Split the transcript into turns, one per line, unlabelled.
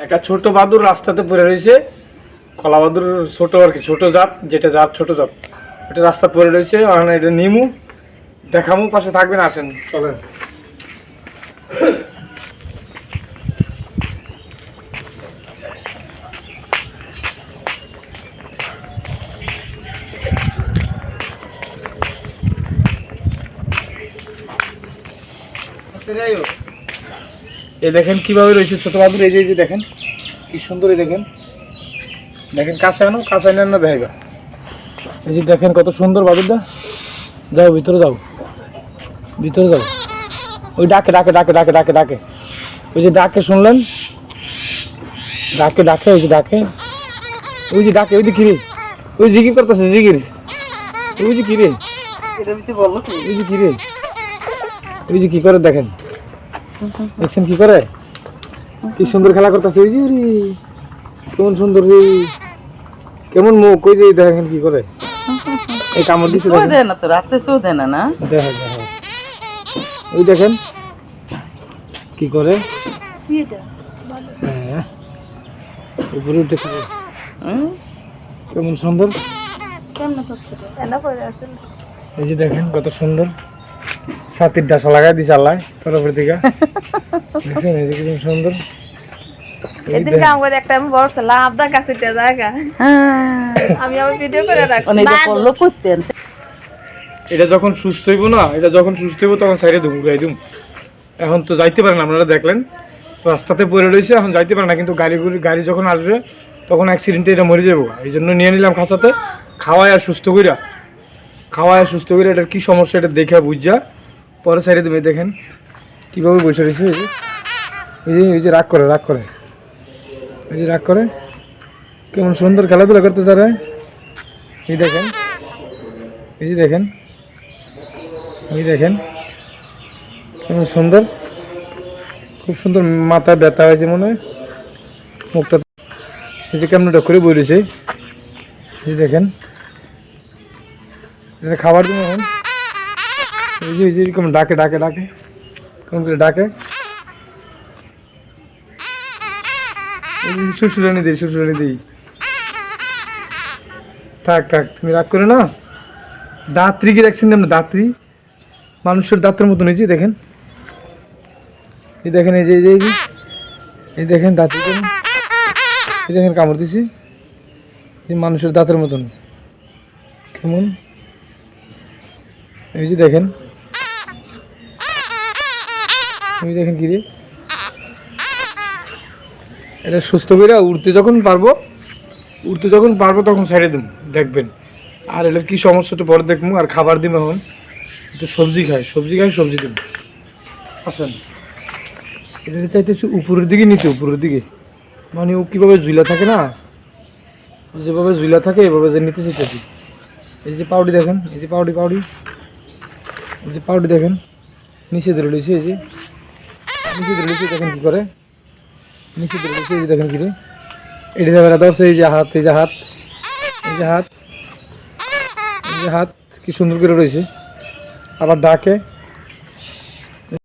একটা ছোট বাদুর রাস্তাতে পড়ে রয়েছে। কলা বাদুর ছোট আর কি, ছোট জাত, যেটা জাত ছোট জাত, এটা রাস্তা পড়ে রয়েছে। এটা নিমু, দেখামু, পাশে থাকবেন, আসেন চলেন। এই দেখেন কিভাবে রয়েছে ছোট বাদুর। এই যে দেখেন কি সুন্দর, এই দেখেন দেখেন কাছে আনো, কাছে নেন না দেখাইবা। এই যে দেখেন কত সুন্দর বাদুরটা। যাও ভিতরে, যাও ভিতরে যাও। ওই ডাকে ডাকে ডাকে ডাকে ডাকে ডাকে, ওই যে ডাকে শুনলেন, ডাকে ডাকে, ওই যে ডাকে, ওই যে ডাকে, ওই যে কিরে, ওই জিকির করতেছে, জিকির, ওই যে কিরে, ওই যে কিরে, ওই যে কি করে দেখেন, দেখছেন কি করে, কি সুন্দর খেলা করতেছে। ওই যে কেমন সুন্দর রে, কেমন মুখ, ওই যে দেখেন কি করে, এই কামড় দিচ্ছে না তো, রাতে শো দেয় না, না দেখা যায়। ওই দেখেন কি করে, হ্যাঁ উপরে উঠে থাকে, কেমন সুন্দর। এই যে দেখেন কত সুন্দর, ছাতির ডাসা লাগাই দিছে আল্লাহ তরফের দিকে, দেখছেন এই যে কেমন সুন্দর।
এদিকে আমাদের একটা বড় লাভদা গাছে জায়গা, আমি আমার ভিডিও করে রাখছি। এটা যখন সুস্থ হইব না, এটা যখন সুস্থ হইব তখন সাইডে দুম ঘুরাই দুম। এখন তো যাইতে পারেন, আপনারা দেখলেন রাস্তাতে পড়ে রয়েছে, এখন যাইতে পারে না, কিন্তু গাড়ি যখন আসবে তখন অ্যাক্সিডেন্টে এটা মরে যাবো। এই জন্য নিয়ে নিলাম খাঁচাতে, খাওয়ায় আর সুস্থ কইরা, খাওয়ায় সুস্থ করে এটার কী সমস্যা এটা দেখে বুঝা পরে সাইডে তুমি দেখেন কীভাবে বসে রয়েছে। এই যে রাগ করে, রাগ করে, এই যে রাগ করে, কেমন সুন্দর খেলাধুলা করতে চায়। এই দেখেন, এই যে দেখেন, এই দেখেন কেমন সুন্দর, খুব সুন্দর। মাথায় ব্যথা হয়েছে মনে হয়, মুখটা এই যে কেমন করে বই রয়েছে। এই দেখেন এটা খাবার জন্য, এই যে কেমন ডাকে ডাকে ডাকে, কেমন করে ডাকে, শ্বশুরানি দিই, শ্বশুরানি দিই। থাক থাক, তুমি রাগ করে না। দাঁতরি কি দেখছেন না, দাঁতরি মানুষের দাঁতের মতন। এই যে দেখেন, এই দেখেন, এই যে এই দেখেন দাঁতরি, এই দেখেন কামড় দিছি, যে মানুষের দাঁতের মতন কেমন। এই যে দেখেন, এই দেখেন কি রে, এটা সুস্থ করে উঠতে যখন পারবো তখন সাইডে দিন দেখবেন। আর এটার কি সমস্যাটা পরে দেখবো। আর খাবার দিন, এখন একটু সবজি খায়, সবজি দিন। আসেন, এটা চাইতেছি উপরের দিকে নিতে, উপরের দিকে মানে ও কীভাবে ঝুলা থাকে না, যেভাবে ঝুলা থাকে এভাবে যে নিতে চাইতেছি। এই যে পাউডি দেখেন, এই যে পাউডি, এই যে পাউডি দেখেন নিচে ধরে লইছে, এই যে নিচে ধরে লইছে, দেখেন কী করে নিচে ধরে লইছে। এই যে দেখেন কি রে, এটি বেড়া ধরছে। এই যে হাত, এই যে হাত, এই যে হাত, এই যে হাত কি সুন্দর করে রয়েছে। আবার ডাকে,